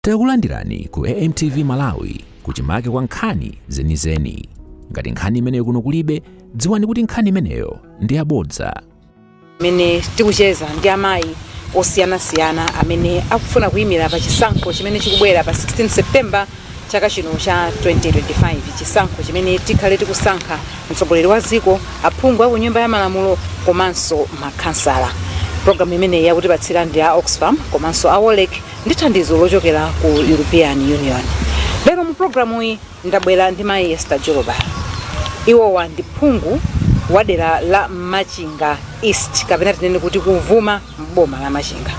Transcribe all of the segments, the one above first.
Takulandirani ku AMTV Malawi kuchimake kwa nkhani zenizeni. Ngati nkhani imeneyo kuno kulibe, dziwani kuti nkhani imeneyo ndi yabodza. Mene tikucheza ndi amayi osiyanasiyana amene akufuna kuyimira pa chisankho chimene chikubwera pa 16 September chaka chino cha 2025. Chisankho chimene tikhale tikusankha mtsogoleri wa dziko, aphungu a ku nyumba ya malamulo komanso makhansala. Program imene yakutipatsira ndi a Oxfam komanso a Wolek ndi thandizo lochokera ku European Union. Lero mu programu iyi ndabwera ndi mayi Esther Joloba. Iwowa ndi phungu wa dera la Machinga East, kapena tinene kuti kuvuma mboma la Machinga.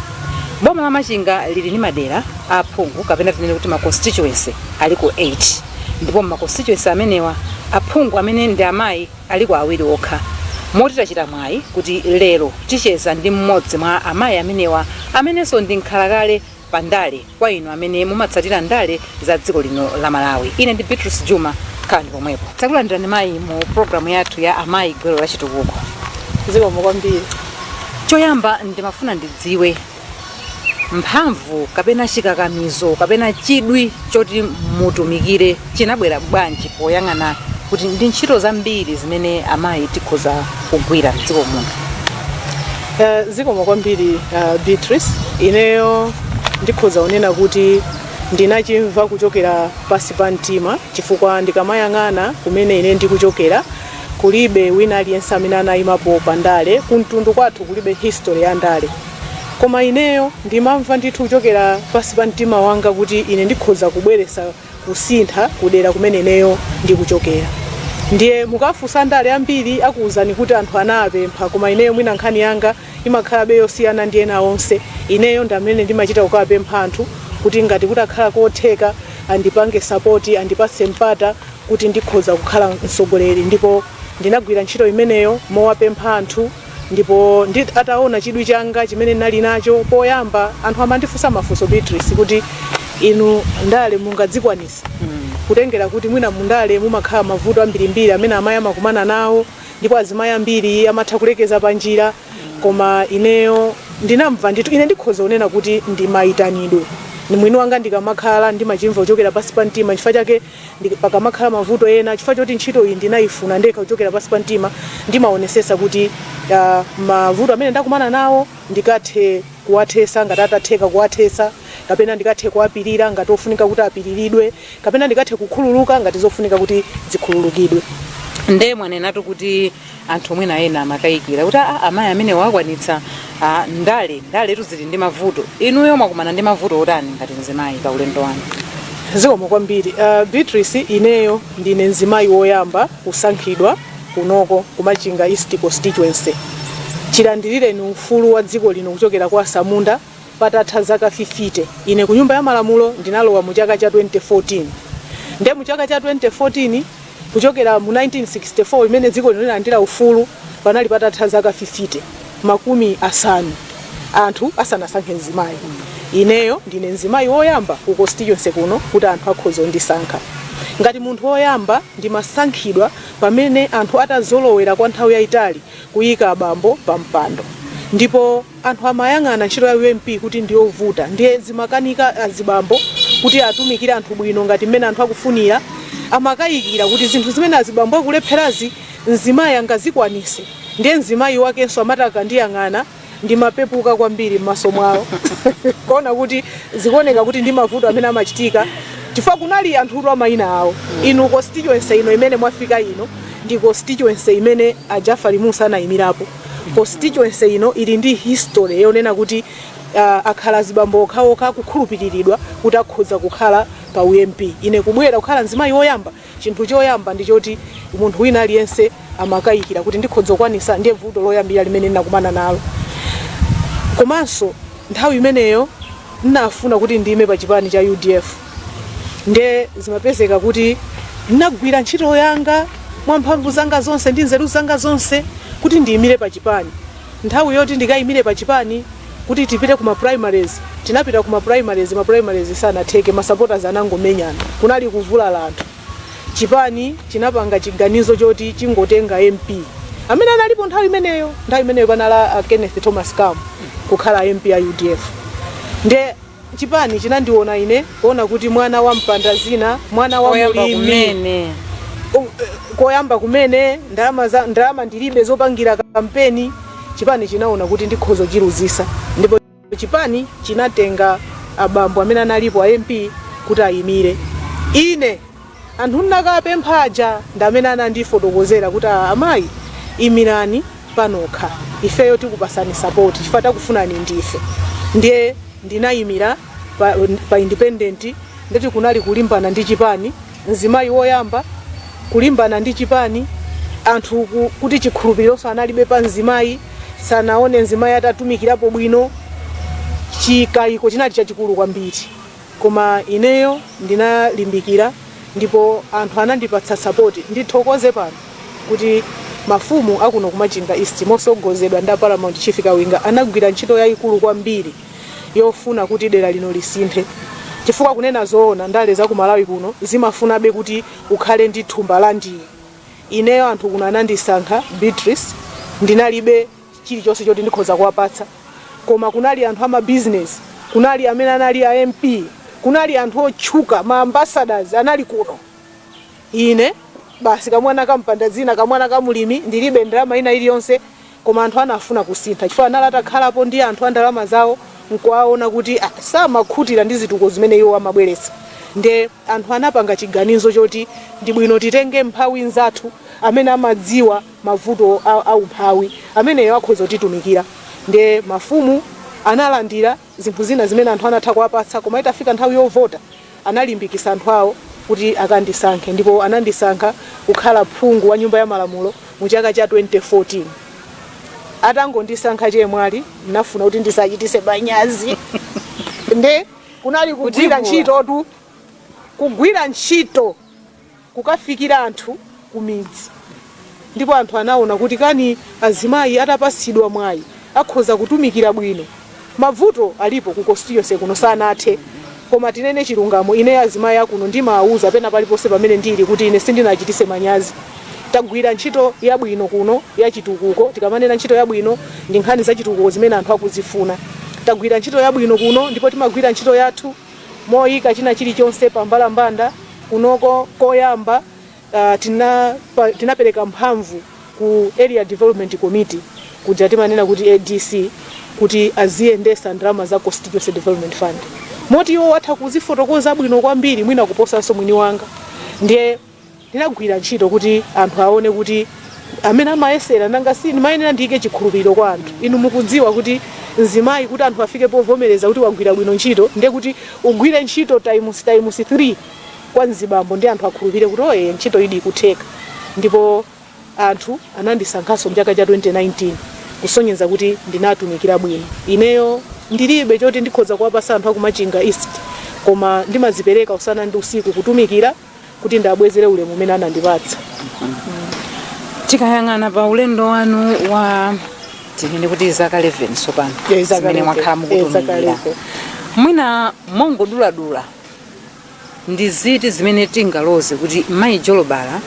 Boma la Machinga lili ni madera a phungu kapena tinene kuti ma constituency aliko 8. Ndipo ma constituency amenewa aphungu amene ndi amayi aliko awiri okha. Moti tachita mwayi kuti lero ticheza ndi mmodzi mwa amayi amenewa amenenso ndi nkhalakale pa ndale kwa inu amene mumatsatira ndale za dziko lino la Malawi. Ine ndi Beatrice Juma, kandi pomwepo. Takulandirani mayi mu programu yathu ya amayi gwero la chitukuko. Zikomo kwambiri. Choyamba ndimafuna ndidziwe mphamvu kapena chikakamizo kapena chidwi choti mutumikire chinabwera bwanji poyang'ana kuti ndi ntchito zambiri zimene amayi tikhoza kugwira m'dziko muno. Zikomo kwambiri Beatrice. Ineyo ndikhoza kunena kuti ndinachimva kuchokera pasi pa mtima, chifukwa ndikamayang'ana kumene ine ndikuchokera kulibe wina aliyense amene anayimapo pa ndale, kumtundu kwathu kulibe history ya ndale. Koma ineyo ndimamva ndithu kuchokera pasi pa mtima wanga kuti ine ndikhoza kubweresa kusintha kudera kumene ineyo ndikuchokera. Ndiye mukafunsa ndale ambiri akuwuzani kuti anthu anapempha, koma ineyo mwina nkhani yanga imakhalabe yosiyana ndi ena onse. Ineyo ndamene ndimachita kukapempha anthu kuti ngati kuti akhala kotheka andipange support, andipatse mpata kuti ndikhoza kukhala mtsogoleri. Ndipo ndinagwira ntchito imeneyo mowapempha anthu, ndipo ataona chidwi changa chimene ndinali nacho. Poyamba anthu amandifunsa mafunso Beatrice kuti inu ndale mungadzikwanisa kutengera kuti mwina mundale mumakhala mavuto ambirimbiri amene amayi amakumana nawo, ndipo azimayi ambiri amatha kulekeza pa njira. Koma ineyo ndinamva ndithu ine ndikhoza kunena kuti ndimayitanidwe. Ni mwini wanga ndikamakhala ndimachimva kuchokera pasi pa mtima, chifukwa chake pakamakhala mavuto ena, chifukwa choti ntchito iyi ndinayifuna ndekha kuchokera pasi pa mtima, ndimaonesesa kuti mavuto amene ndakumana nawo ndikathe kuwathesa ngati atatheka kuwathesa, kapena ndikathe kuwapirira ngati ofunika kuti apiriridwe, kapena ndikathe kukhululuka ngati zofunika kuti zikhululukidwe. Nde mwanenatu kuti anthu mwina ena amakayikira kuti amayi amene wakwanitsa ndale tuzili ndi mavuto. Inuyo mwakumana ndi mavuto otani ngati mzimayi pa ulendo wanu? Zikomo kwambiri. Beatrice, ineyo ndine mzimayi woyamba kusankhidwa kunoko ku Machinga East constituency. Chilandirireni ufulu wa dziko lino kuchokera kwa Samunda patatha zaka 50. Ine ku nyumba ya malamulo ndinalowa mu chaka cha 2014. Nde mu chaka cha 2014 kuchokera mu 1964 imene dziko linalandira ufulu panali patatha zaka 50, makumi asanu anthu asanasankhe mzimayi. Ineyo ndine mzimayi woyamba ku constituency kuno kuti anthu akhoza kundisankha. Ngati munthu woyamba ndimasankhidwa pamene anthu atazolowera kwa nthawi yayitali kuyika abambo pa mpando. Ndipo anthu amayang'ana ntchito ya UMP kuti ndiyovuta, ndiye zimakanika azibambo kuti atumikire anthu bwino ngati mmene anthu akufunira. Amakayikira kuti zinthu zimene azibambo akulepherazi mzimayi angazikwanise. Ndiye mzimayi wakenso amataka ndiyang'ana ndimapepuka kwambiri m'maso mwawo kuona kuti zikuoneka kuti ndi mavuto amene amachitika, chifukwa kunali anthu amayina awo. Inu constituency ino imene mwafika ino ndi constituency imene a Jafari Musa anayimirapo. Constituency ino ili ndi history yonena kuti akhala azibambo okhaokha kukhulupiriridwa kuti akhoza kukhala pa UMP. Ine kubwera kukhala mzimayi woyamba, chinthu choyamba ndi choti munthu wina aliyense amakayikira kuti ndikhoza kukwanisa, ndiye vuto loyambira limene ndinakumana nalo. Komanso nthawi imeneyo ndinafuna kuti ndime pa chipani cha UDF. Nde zimapezeka kuti ndinagwira ntchito yanga mwa mphamvu zanga zonse ndi nzeru zanga zonse kuti ndiyimire pa chipani. Nthawi yoti ndikayimire pa chipani kuti tipite kuma primaries, tinapita kuma primaries, ma primaries sanatheke, ma supporters anangomenyana, kunali kuvula anthu. Chipani chinapanga chiganizo choti chingotenga MP amene analipo nthawi imeneyo panala Kenneth Thomas Kam kukhala MP ya UDF. Nde chipani chinandiona ine kuona kuti mwana wa mpandazina, mwana wa mulimi koyamba kumene ndalama ndilibe zopangira kampeni. Chipani chinaona kuti ndikhozo chiruzisa, ndipo chipani chinatenga abambo amene analipo a MP kuti ayimire. Ine anthu nakapemphaja ndamene anandifotokozera kuti amayi imirani panokha, ifeyo tikupasani support chifukwa takufunani ndife. Ndiye ndinayimira pa independent, ndeti kunali kulimbana ndi chipani, mzimayi woyamba kulimbana ndi chipani, anthu kuti chikhulupiriro sanalibe pa mzimayi, sanaone mzimayi atatumikirapo bwino, chikayiko chinali chachikulu kwambiri. Koma ineyo ndinalimbikira ndipo anthu anandipatsa support. Ndithokoze pano kuti mafumu akuno kumachinga East mosogozedwa nda Paramount Chief Kawinga anagwira ntchito yayikulu kwambiri yofuna kuti dera lino lisinthe. Chifukwa kunena zoona ndale za ku Malawi kuno zimafunabe kuti ukhale ndi thumba la ndiye. Ineyo anthu kuno anandisankha Beatrice, ndinalibe chilichonse choti ndikhoza kuwapatsa, koma kunali anthu ama business, kunali amene anali a MP, kunali anthu otchuka ma ambassadors anali kuno. Ine basi kamwana kampandazina, kamwana kamulimi, ndilibe ndalama ina iliyonse, koma anthu anafuna kusintha chifukwa anali atakhalapo ndi anthu andalama zawo nkuwaona kuti samakhutira ndi zituko zimene iwo amabweretsa. Nde anthu anapanga chiganizo choti ndi bwino titenge mphawi nzathu amene amadziwa mavuto a umphawi ameneyo akhoza kutitumikira. Nde mafumu analandira zinthu zina zimene anthu anatha kuwapatsa, koma itafika nthawi yovota analimbikisa anthu awo kuti akandisankhe, ndipo anandisankha kukhala phungu wa nyumba ya malamulo mu chaka cha 2014. Atangondisankha chemwali nafuna kuti ndisachitise manyazi. Nde kunali kugwira ntchito tu, kugwira ntchito kukafikira anthu kumidzi, ndipo anthu anaona kuti kani azimayi atapasidwa mwayi akhoza kutumikira bwino. Mavuto alipo ku constituency kuno sanathe, koma tinene chilungamo. Ine azimayi akuno ndimawuza pena paliponse pamene ndili kuti ine sindinachitise manyazi. Tagwira ntchito yabwino kuno ya chitukuko. Tikamanena ntchito yabwino ndi nkhani za chitukuko zimene anthu akuzifuna. Tagwira ntchito yabwino kuno, ndipo timagwira ntchito yathu moyika china chilichonse pambalambanda kunoko. Koyamba tinapereka mphamvu ku Area Development Committee kuja timanena kuti ADC kuti aziyendesa ndalama za Constituency Development Fund. Moti iwo watha kuzifotokoza bwino kwambiri mwina kuposanso mwini wanga. Ndiye ndinagwira ntchito kuti anthu aone kuti amene amayesera nanga si ndimayenera ndiyike chikhulupiriro kwa anthu. Inu mukudziwa kuti mzimayi kuti anthu afike povomereza kuti wagwira bwino ntchito ndiye kuti ugwire ntchito times 3 kwa mzibambo ndi anthu akhulupirire kuti oye ntchito idi ikutheka. Ndipo anthu anandisankhaso mchaka cha 2019 kusonyeza kuti ndinatumikira bwino. Ineyo ndilibe choti ndikhoza kuwapasa anthu akumachinga East, koma ndimazipereka usana ndi usiku kutumikira kuti ndabwezere ulemu umene anandipatsa. Tikayang'ana pa ulendo wanu wa tinene kuti zaka 11 sopano zimene mwakhala mukutumikira, mwina mongoduladula ndi ziti zimene tingaloze kuti mayi Jolobala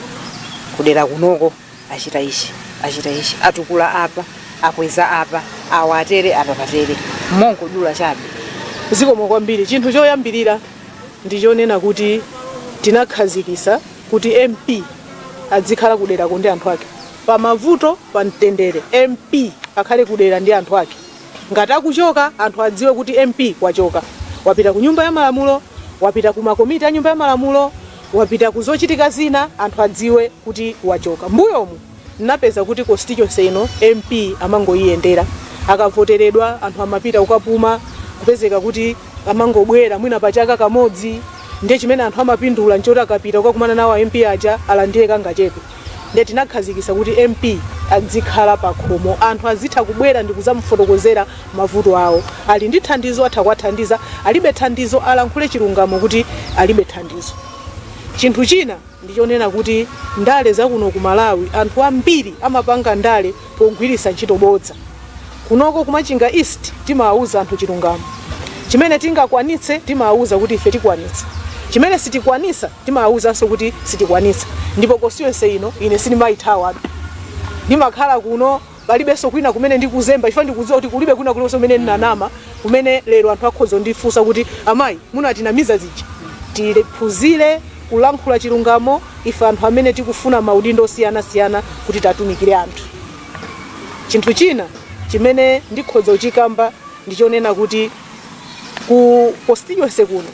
kudera kunoko achita ichi atukula apa, akweza apa, awatere apa patere, mongodula chabe? Zikomo kwambiri. Chinthu choyambirira ndichonena kuti tinakhazikisa kuti MP adzikhala kudera ndi anthu ake. Pa mavuto pa mtendere MP akhale kudera ndi anthu ake. Ngati akuchoka anthu adziwe kuti MP wachoka, wapita ku nyumba ya malamulo, wapita ku makomiti a nyumba ya malamulo, wapita ku zochitika zina, anthu adziwe kuti wachoka. Mbuyomu napeza kuti constituency ino MP amangoyendera, akavoteredwa anthu amapita ukapuma, kupezeka kuti amangobwera mwina pachaka kamodzi. Ndiye chimene anthu amapindula nchoti akapita ukakumana nawo MP aja alandire kangachepe. Ndiye tinakhazikisa kuti MP adzikhala pakhomo, anthu azitha kubwera ndi kuzamufotokozera mavuto awo. Ali ndi thandizo atha kuwathandiza, alibe thandizo alankhule chilungamo kuti alibe thandizo. Chinthu china ndichonena kuti ndale zakuno ku Malawi anthu ambiri amapanga ndale pogwirisa ntchito bodza. Kunoko kumachinga East timawuza anthu chilungamo. Chimene tingakwanitse timawuza kuti ife tikwanitsa. Chimene sitikwanisa timawuzanso kuti sitikwanitsa. Ndipo constituency ino ine sindimayithawa. Ndimakhala kuno palibenso kwina kumene ndikuzemba chifukwa ndikudziwa kuti kulibe kwina kulikonse kumene ndinanama kumene lero anthu akhoza ndifunsa kuti amayi munatinamiza zija. Tiphunzire kulankhula chilungamo ife anthu amene tikufuna maudindo osiyanasiyana kuti tatumikire anthu. Chinthu china chimene ndikhoza kuchikamba ndichonena kuti ku constituency kuno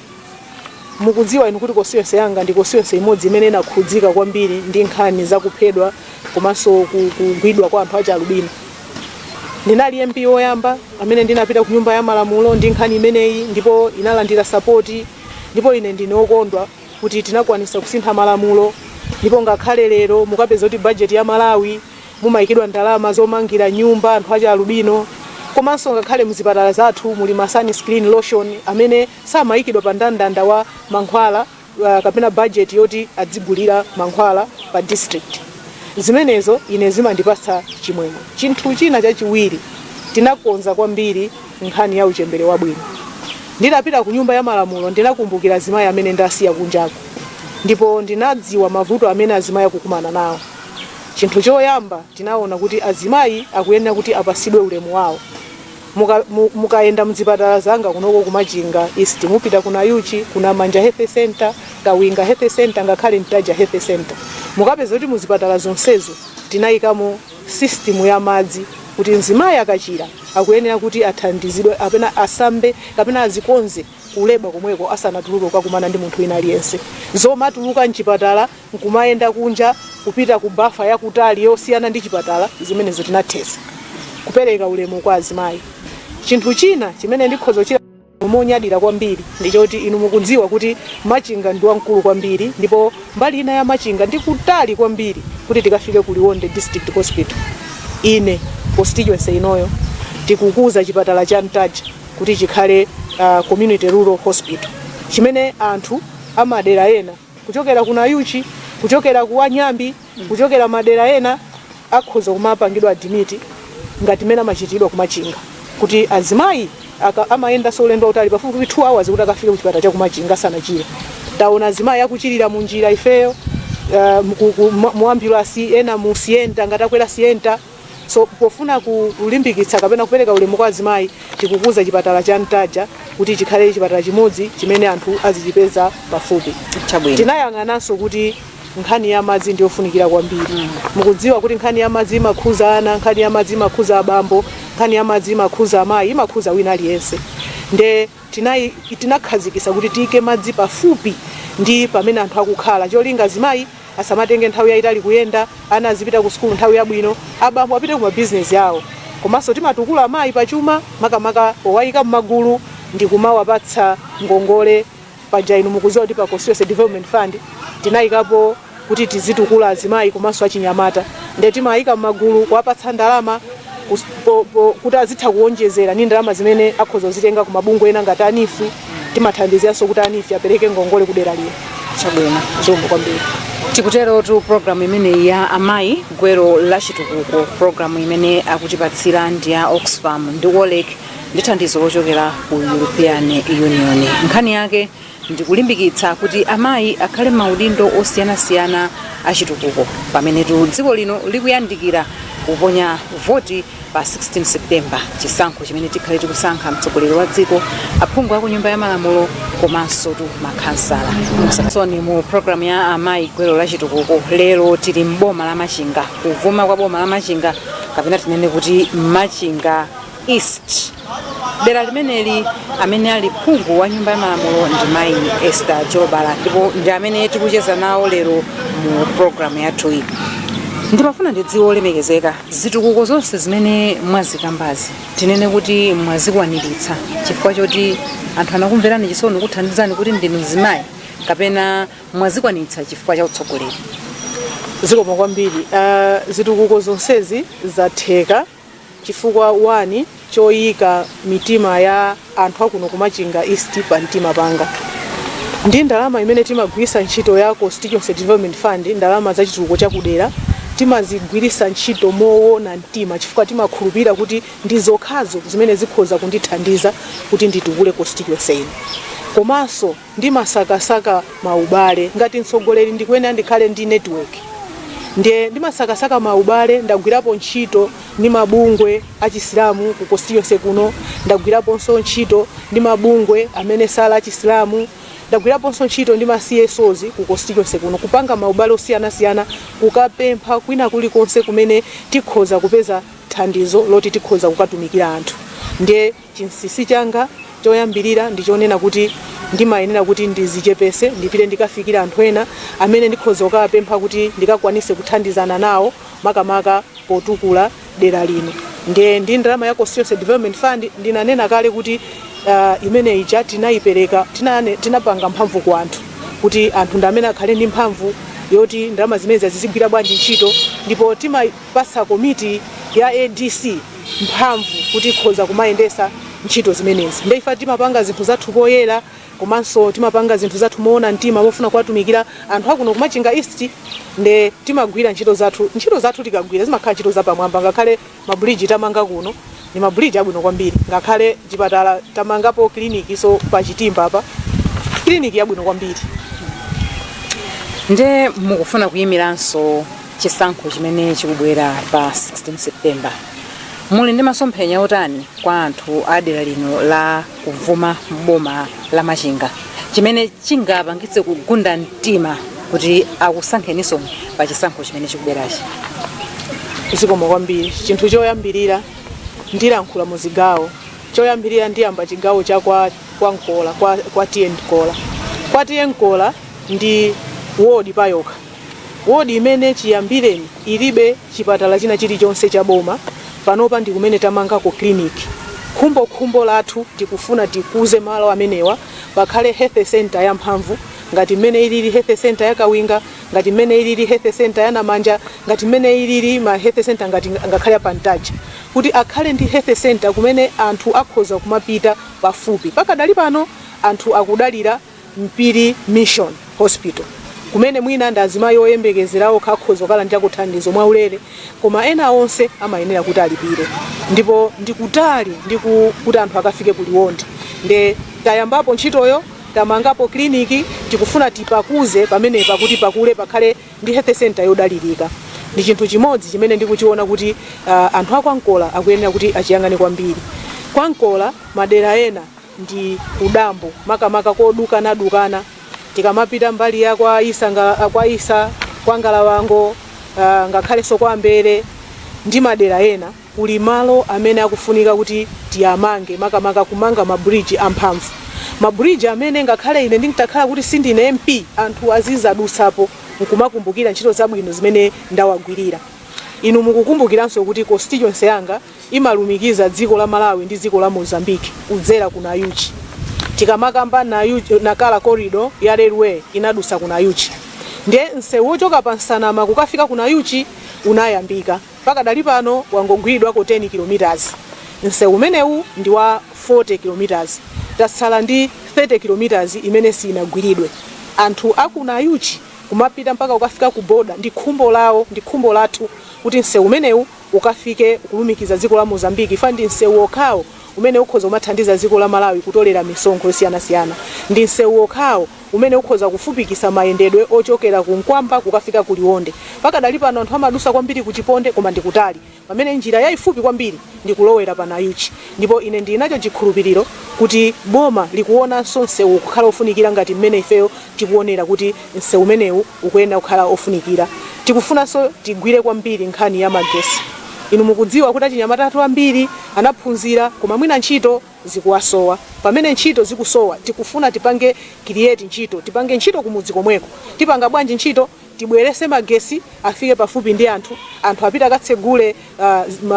mukudziwa inu kuti constituency yanga ndi constituency imodzi imene inakhudzika kwambiri ndi nkhani zakuphedwa komanso kugwidwa kwa anthu acha Lubino. Ndinali MP oyamba amene ndinapita ku nyumba ya malamulo ndi nkhani imeneyi ndipo inalandira support, ndipo ine ndine okondwa kuti tinakwanisa kusintha malamulo, ndipo ngakhale lero mukapeza kuti budget ya Malawi mumayikidwa ndalama zomangira nyumba anthu acha Lubino, komanso ngakhale muzipatala zathu muli ma sunscreen lotion amene samayikidwa pa ndandanda wa mankhwala kapena budget yoti adzigulira mankhwala pa district. Zimenezo ine zimandipatsa chimwemwe. Chinthu china chachiwiri tinakonza kwambiri nkhani ya uchembere wabwino. Ndinapita ku nyumba ya malamulo ndinakumbukira azimayi amene ndasiya kunjako, ndipo ndinadziwa mavuto amene azimayi akukumana nawo. Chinthu choyamba tinaona kuti azimayi akuyenera kuti apasidwe ulemu wawo. Mukaenda mzipatala zanga kunoko kumachinga East, mupita kuna Yuchi, kuna Manja Health Center, Kawinga Health Center, ngakhale Ntaja Health Center, mukapeza kuti muzipatala zonsezo tinayikamo system ya madzi kuti mzimayi akachira akuyenera kuti athandizidwe apena asambe kapena azikonze kuleba komweko asanatuluke kukumana ndi munthu wina aliyense. Zomatuluka mchipatala nkumayenda kunja kupita ku bafa yakutali yosiyana ndi chipatala, zimenezo tinathesa kupereka ulemu kwa azimayi. Chinthu china chimene ndikhoza chira monyadira kwambiri ndichoti inu mukudziwa kuti Machinga ndi wamkulu kwambiri, ndipo mbali ina ya Machinga ndi kutali kwambiri kuti tikafike ku Liwonde District Hospital. Ine constituency inoyo tikukuza chipatala cha Ntaja kuti chikhale community rural hospital chimene anthu amadera ena kuchokera kuna Yuchi, kuchokera ku Wanyambi, kuchokera madera ena akhoza kumapangidwa admit ngati mena machitidwa ku Machinga, kuti azimayi amaenda solendo utali pafupi 2 hours kuti akafike ku chipatala cha ku Machinga sanachira. Taona azimayi akuchirira mu njira ifeyo mu ambulance ena mu sienta ngatakwera sienta. So pofuna kulimbikitsa kapena kupereka ulemu kwa azimayi tikukuza chipatala cha Ntaja kuti chikhale chipatala chimodzi chimene anthu azichipeza pafupi. Tinayang'ananso kuti nkhani ya madzi ndiyofunikira kwambiri. Mukudziwa kuti nkhani ya madzi imakhuza ana, nkhani ya madzi imakhuza abambo, nkhani ya madzi imakhuza amayi, imakhuza wina aliyense. Nde tinakhazikisa kuti tiyike madzi pafupi ndi pamene anthu akukhala, cholinga azimayi asamatenge nthawi yayitali kuyenda, ana azipita ku skulu nthawi yabwino, abambo apite ku business yawo. Komanso timatukula amayi pachuma makamaka owayika mmagulu ndi kumawapatsa ngongole paja. Inu mukudziwa kuti pa Constituency Development Fund tinayikapo kuti tizitukula azimayi komanso achinyamata, nde timayika mmagulu kuwapatsa ndalama kuti azitha kuonjezera ni ndalama zimene akhoza kuzitenga ku mabungwe ena ngati anifu. Timathandiziranso kuti anifu apereke ngongole kudera lino. Chabwino zombo kwambiri. Tikutero tu program imene ya amayi gwero la chitukuko, program imene akutipatsira ndi ya Oxfam ndi Wolek ndi thandizo lochokera ku European Union. Nkhani yake ndikulimbikitsa kuti amayi akhale maudindo osiyanasiyana achitukuko pamene dziko lino likuyandikira kuponya voti pa 16 September, chisankho chimene tikhale tikusankha mtsogoleri wa dziko, aphungu aku nyumba ya malamulo komanso tu makhansala. Musasoni mu program ya amayi gwero la chitukuko lero tili mboma la Machinga, kuvuma kwa boma la Machinga kapena tinene kuti Machinga East. Dera limeneli amene ali phungu wa nyumba ya malamulo ndi mayi Esther Jobala, ndipo ndi amene tikucheza nawo lero mu program yathu iyi. Ndimafuna ndidziwe olemekezeka zitukuko zonse zimene mwazikambazi tinene kuti mwazikwaniritsa chifukwa choti anthu anakumverani chisoni kuthandizani kuti ndinu mzimayi kapena mwazikwanitsa chifukwa cha utsogoleri? Zikoma kwambiri. Zitukuko zonsezi zatheka chifukwa 1 choyika mitima ya anthu akuno ku Machinga East pa mtima panga. Ndi ndalama imene timagwirisa ntchito ya Constituency Development Fund, ndalama za chitukuko chakudera timazigwirisa ntchito moona mtima chifukwa timakhulupirira kuti ndi zokhazo zimene zikhoza kundithandiza kuti nditukule constituency ino. Komanso ndi masakasaka maubale ngati mtsogoleri ndikuyenera ndikhale ndi network. ndiye ndimasakasaka maubale, ndagwirapo ntchito ndi mabungwe achisilamu ku constituency kuno, ndagwiraponso ntchito ndi mabungwe amene sala achisilamu, ndagwiraponso ntchito ndi ma CSOs ku constituency kuno, kupanga maubale osiyanasiyana, kukapempha kwina kulikonse kumene tikhoza kupeza thandizo loti tikhoza kukatumikira anthu. Ndiye chinsisi changa choyambirira ndichonena kuti ndimayenera kuti ndizichepese ndipite ndikafikira anthu ena amene ndikhoza kukapempha kuti ndikakwanise kuthandizana nawo makamaka potukula dera lino. Ndiye ndi ndalama ya Constituency Development Fund ndinanena kale kuti imene ija tinayipereka, tinapanga mphamvu kwa anthu kuti anthu ndamene akhale ndi mphamvu yoti ndalama zimene zizigwira bwanji ntchito, ndipo timapasa komiti ya ADC mphamvu kuti ikhoza kumayendesa ntchito zimenezi. Ndiye ife timapanga zinthu zathu poyera, komanso timapanga zinthu zathu moona mtima mofuna kuwatumikira anthu akuno kumachinga East. Nde timagwira ntchito zathu tikagwira zimakhala ntchito zapamwamba, ngakhale mabridge tamanga kuno ni mabridge abwino kwambiri, ngakhale chipatala tamangapo kliniki so pa Chitimba apa kliniki yabwino kwambiri. Nde mukufuna kuyimiranso chisankho chimene chikubwera pa 16 September, muli ndi masomphenya otani kwa anthu a dera lino la Kuvuma m'boma la Machinga chimene chingapangitse kugunda mtima kuti akusankheniso pa chisankho chimene chikubwerachi? Zikomo kwambiri. Chinthu choyambirira ndilankhula muzigawo, choyambirira ndiyamba chigawo cha kwa Nkola, kwa TN Nkola. Kwa TN Nkola ndi ward payoka, ward imene chiyambireni ilibe chipatala china chilichonse cha boma. Panopa ndi kumene tamangako kliniki. Khumbo lathu tikufuna tikuze malo amenewa pakhale health center ya mphamvu, ngati mmene ilili health center ya Kawinga, ngati mmene ilili health center ya Namanja, ngati mmene ilili ma health center ngati ngakhale Pantaja, kuti akhale ndi health center kumene anthu akhoza kumapita pafupi. Pakadali pano anthu akudalira Mpiri Mission Hospital kumene mwina ndazimayi oyembekezerawo kakhoza kala ndi kuthandizo mwaulere, koma ena onse amayenera kuti alipire, ndipo ndikutali kuti anthu akafike kuliwondi. Nde tayambapo ntchitoyo, tamangapo kliniki, tikufuna tipakuze pamenepa kuti pakule pakhale ndi health center yodalirika. Ndi chinthu chimodzi chimene ndikuchiona kuti anthu a kwa Nkola akuyenera kuti achiyang'ane kwambiri. Kwa Nkola madera ena ndi udambo, makamaka kodukana, tikamapita mbali ya kwa Isa, kwa Ngalawango, ngakhale so kwa Mbere ndi madera ena kuli malo amene akufunika kuti tiyamange, makamaka kumanga mabridge amphamvu. Mabridge amene ngakhale ine ndintakhala kuti sindine MP, anthu azizadusapo nkumakumbukira ntchito zabwino zimene ndawagwirira. Inu mukukumbukiranso kuti constituency yanga imalumikiza dziko la Malawi ndi dziko la Mozambique kudzera ku Nayuchi. Tikamakamba Nakala corridor ya railway inadusa ku Nayuchi. Ndiye nsewu wochoka pa Nsanama kukafika ku Nayuchi unayambika. Pakadali pano wangogwiridwa ko 10 km. Nsewu umenewu ndi wa 40 km. Tasala ndi 30 km imene sinagwiridwe. Anthu aku Nayuchi kumapita mpaka ukafika ku border ndi khumbo lawo, ndi khumbo lathu kuti nsewu umenewu ukafike kulumikiza dziko la Mozambique. Ifa ndi nsewu okhawo umene ukhoza kumathandiza dziko la Malawi kutolera misonkho yosiyanasiyana. Ndi nsewu okhawo umene ukhoza kufupikisa mayendedwe ochokera ku Nkwamba kukafika ku Liwonde. Pakadali pano anthu amadusa kwambiri ku Chiponde koma ndikutali, pamene njira yayifupi kwambiri ndikulowera pa Nayuchi. Ndipo ine ndinacho chikhulupiriro kuti boma likuonanso nsewu kukhala ofunikira ngati mmene ifeyo tikuonera kuti nsewu umenewu ukuyenera kukhala ofunikira. Tikufunanso tigwire kwambiri nkhani ya magesi. Inu mukudziwa kuti achinyamata ambiri anaphunzira koma mwina ntchito zikuwasowa. Pamene ntchito zikusowa tikufuna tipange create ntchito, tipange ntchito kumudzi komweko. Tipanga bwanji ntchito? Tibwerese magesi afike pafupi ndi anthu apita akatsegule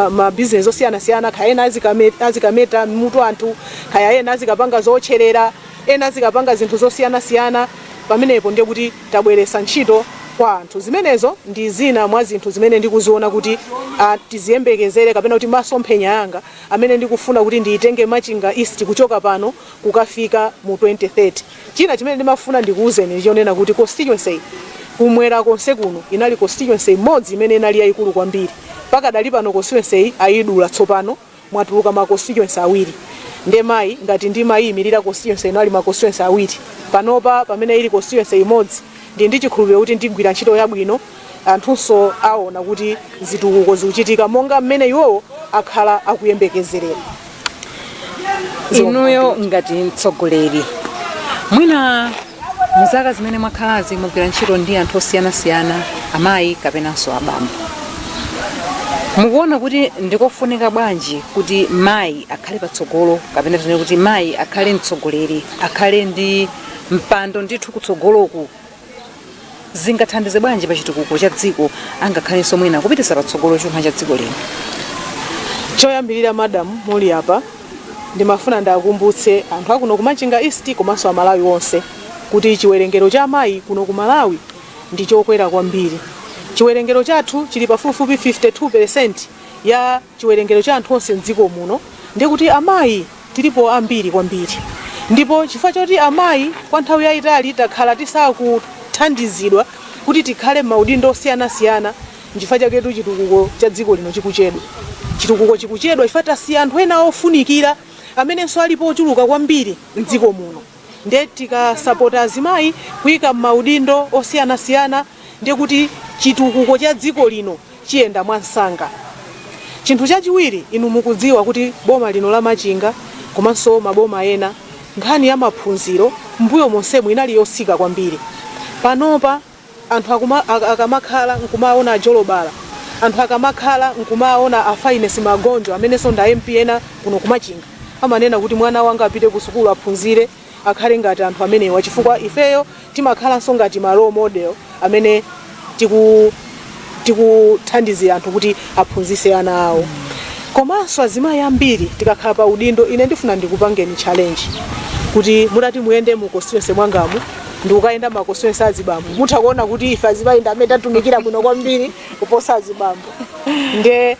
ma business osiyanasiyana, kayena azikameta mutu anthu, kaya ena azikapanga zocherera, ena azikapanga zinthu zosiyanasiyana. Pamenepo ndiye kuti tabweresa ntchito kwa anthu. Zimenezo ndi zina mwa zinthu zimene ndikuziona kuti tiziyembekezere kapena kuti masomphenya yanga amene ndikufuna kuti ndiitenge Machinga East kuchoka pano kukafika mu 2030. China chimene ndimafuna ndikuuzeni ndichonena kuti constituency kumwera konse kuno inali constituency imodzi imene inali yayikulu kwambiri. Pakadali pano constituency ayidula tsopano mwatuluka ma constituency awiri. Nde mayi ngati ndi mayimirira constituency inali ma constituency awiri. Panopa pamene ili constituency imodzi ndi chikhulupiriro kuti ndigwira ntchito yabwino anthunso aona kuti zitukuko zikuchitika monga mmene iwowo akhala akuyembekezerera. Inuyo ngati mtsogoleri mwina muzaka zimene mwakhalazi mugwira ntchito ndi anthu osiyanasiyana, amayi kapenanso abambo, mukuona kuti ndikofunika bwanji kuti mayi akhale patsogolo kapena tine kuti mayi akhale mtsogoleri, akhale ndi mpando ndithu kutsogoloku, zingathandize bwanji pa chitukuko cha dziko, angakhalenso mwina kupitisa patsogolo chuma cha dziko lino? Choyambirira madam muli apa ndimafuna ndakumbutse anthu akuno kumachinga East komanso amalawi onse kuti chiwerengero cha amayi kuno ku Malawi ndi chokwera kwambiri. Chiwerengero chathu chili pafupifupi 52% ya chiwerengero cha anthu onse mdziko muno, ndi kuti amayi tilipo ambiri kwambiri. Ndipo chifukwa choti amayi kwa nthawi yayitali takhala tisakuthandizidwa kuti tikhale maudindo osiyanasiyana, chifukwa chaketu chitukuko cha dziko lino chikuchedwa. Chitukuko chikuchedwa chifukwa tasiya anthu ena ofunikira amenenso alipo ochuluka kwambiri mdziko muno. Nde tikasapota azimayi kuyika maudindo osiyanasiyana, ndiye kuti chitukuko cha dziko lino chiyenda mwansanga. Chinthu chachiwiri, inu mukudziwa kuti boma lino la Machinga komanso maboma ena nkhani ya maphunziro mbuyo monsemu inali yosika kwambiri. Panopa anthu akamakhala nkumaona ajolobala, anthu akamakhala nkumaona afainesi magonjo amenenso nda MP ena kuno kumachinga, amanena kuti mwana wanga apite ku sukulu aphunzire akhale ngati anthu amenewa, chifukwa ifeyo timakhalanso ngati ma role model amene tikuthandizira anthu kuti aphunzise ana awo. Komanso azimayi ambiri tikakhala pa udindo, ine ndifuna ndikupangeni challenge kuti mutati muyende mu constituency mwangamu ndi ukayenda ma constituency azibambo, mutakuona kuti ife azimayi ndi amene tatumikira kuno kwambiri kuposa azibambo. Nde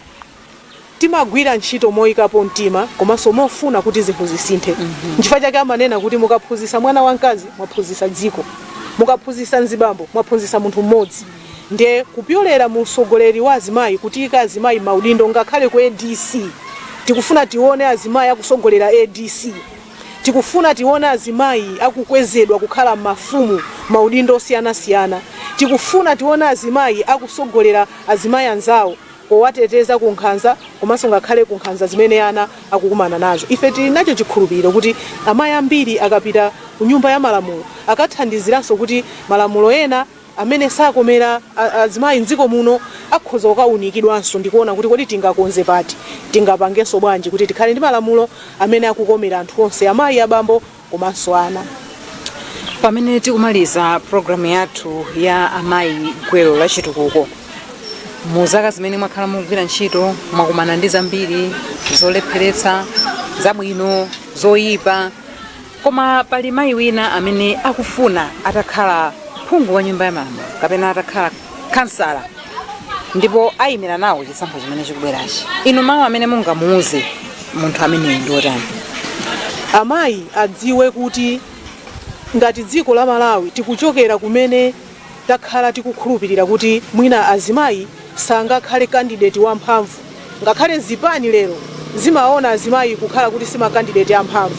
timagwira ntchito moyikapo mtima komanso mofuna kuti zinthu zisinthe. Chifukwa chake amanena kuti mukaphunzisa mwana wamkazi mwaphunzisa dziko, mukaphunzisa nzibambo mwaphunzisa munthu mmodzi. Nde kupyolera mu usogoleri wa azimayi kutika azimayi maudindo ngakhale ku ADC, tikufuna tione azimayi akusogolera ADC, tikufuna tione azimayi akukwezedwa kukhala mafumu maudindo osiyanasiyana, tikufuna tione azimayi akusogolera azimayi anzawo powateteza ku nkhanza komanso ngakhale ku nkhanza zimene ana akukumana nazo. Ife tili nacho chikhulupiriro kuti amayi ambiri akapita ku nyumba ya malamulo akathandiziranso kuti malamulo ena amene sakomera azimayi mdziko muno akhoza kukaunikidwanso, ndikuona kuti kodi tingakonze pati, tingapangenso bwanji kuti tikhale ndi malamulo amene akukomera anthu onse, amayi, abambo komanso ana. Pamene tikumaliza programu yathu ya amayi gwero la chitukuko, muzaka zimene mwakhala mugwira ntchito mwakumana ndi zambiri zolepheretsa, zabwino, zoyipa, koma pali mayi wina amene akufuna atakhala phungu wa nyumba ya malamulo kapena atakhala kansala ndipo ayimira nawo chisankho chimene chikubwerachi. Inu mawu amene mungamuuze munthu amene ndi otani? Amayi adziwe kuti ngati dziko la Malawi tikuchokera kumene takhala tikukhulupirira kuti mwina azimayi sangakhale candidate wamphamvu, ngakhale zipani lero zimaona azimayi kukhala kuti sima candidate amphamvu.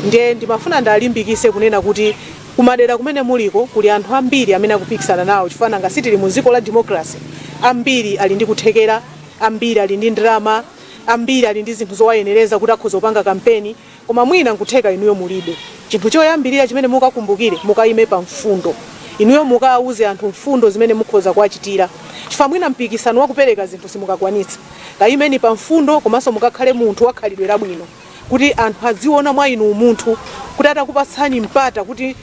Ndiye ndimafuna ndalimbikise kunena kuti kumadera kumene muliko kuli anthu ambiri amene akupikisana nawo, chifana ngati tili mu dziko la democracy, ambiri ali ndi kuthekera, ambiri ali ndi ndalama, ambiri ali ndi zinthu zowayenereza kuti akhoza kupanga kampeni, koma mwina nkutheka inuyo mulibe. Chinthu choyambirira chimene mukakumbukire, mukayime pa mfundo. Inuyo mukauze anthu mfundo zimene mukhoza kuachitira, chifukwa mwina mpikisano wakupereka zinthu simukakwanitsa. Kayimeni pa mfundo komanso mukakhale munthu wakhalidwe labwino, kuti anthu adziona mwa inu umunthu, kuti atakupatsani mpata kuti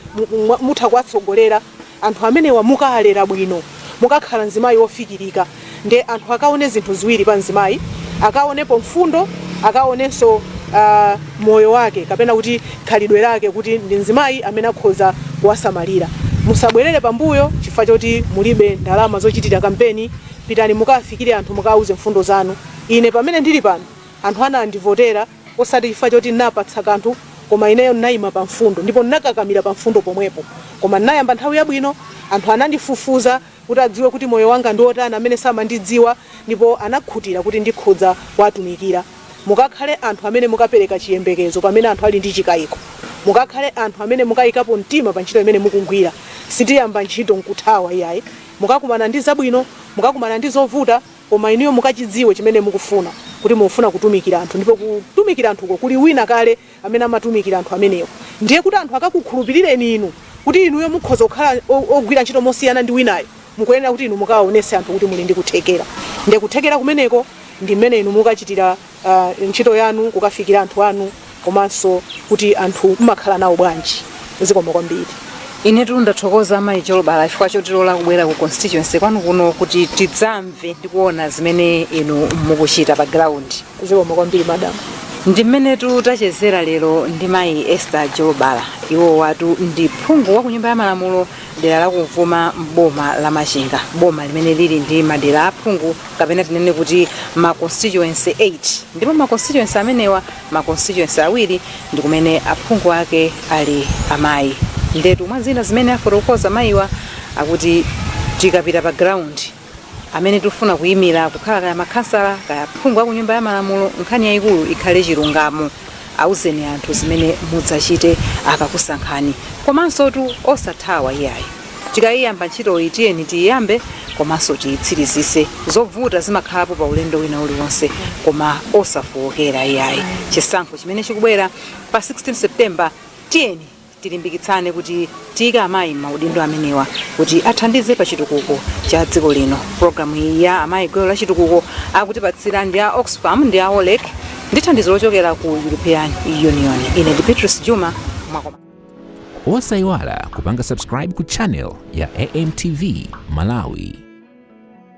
mutha kuwatsogolera anthu amenewa mukalera bwino, mukakhala nzimayi ofikirika. Nde anthu akaone zinthu ziwiri pa nzimayi, akaonepo mfundo, akaonenso moyo wake kapena kuti khalidwe lake kuti ndi nzimayi amene akhoza kuwasamalira. Musabwerere pambuyo chifukwa choti mulibe ndalama zochitira kampeni, pitani mukafikire anthu mukauze mfundo zanu. Ine pamene ndili pano anthu anandivotera osati chifukwa choti napatsa kanthu, koma ineyo ndinayima pa mfundo ndipo ndinakakamira pa mfundo pomwepo, koma ndinayamba nthawi yabwino, anthu anandifufuza kuti adziwe kuti moyo wanga ndi otani amene samandidziwa, ndipo anakhutira kuti ndikhoza kuwatumikira. Mukakhale anthu amene mukapereka chiyembekezo pamene anthu ali ndi chikayiko, mukakhale anthu amene mukayikapo mtima pa ntchito imene mukugwira, sitiyamba ntchito nkuthawa iyayi. Mukakumana ndi zabwino mukakumana ndi zovuta koma inuyo mukachidziwe chimene mukufuna kuti mufuna kutumikira anthu ndipo kutumikira anthuko kuli wina kale amene amatumikira anthu amenewo ndiye kuti anthu akakukhulupirireni inu kuti inuyo mukhoza kukhala ogwira ntchito mosiyana ndi winayo mukuyenera kuti inu mukawaonese anthu kuti muli ndi kuthekera ndiye kuthekera kumeneko ndi mmene inu mukachitira ntchito yanu kukafikira anthu anu komanso kuti anthu mmakhala nawo bwanji zikomo kwambiri. Ine ndathokoza amayi Jolbala chifukwa chotilola kubwera ku constituency kwanu kuno kuti tidzamve ndi kuona zimene inu mukuchita pa ground. Zikomo kwambiri madam. Ndi mmene tachezera lero ndi mayi Esther Jolbala. Iwo watu ndi phungu wa ku nyumba ya malamulo dera la Kuvuma boma la Machinga. Boma limene lili ndi madera aphungu kapena tinene kuti ma constituency 8. Ndipo ma constituency amenewa ma constituency awiri ndi kumene aphungu ake ali amayi. Ndetu mwazina zimene afotokoza mayiwa akuti tikapita pa ground amene tufuna kuyimira kukhala kaya makhansala kaya phungu wa ku nyumba ya malamulo nkhani yayikulu ikhale chilungamo auzeni anthu zimene mudzachite akakusankhani komanso osathawa iyayi tikayiyamba ntchito iyi tiyambe komanso tiyitsirizise zovuta zimakhalapo pa ulendo wina uliwonse koma osafookera iyayi chisankho chimene chikubwera pa 16 September tilimbikitsane kuti tiyike amayi maudindo amenewa kuti athandize pa chitukuko cha dziko lino. Programu iyi ya amayi gwero la chitukuko akutipatsira ndi a Oxfam ndi a OLEC ndi thandizo lochokera ku European Union. Ine ndi Petrus Juma mwakoma. Osayiwala kupanga subscribe ku channel ya AMTV Malawi.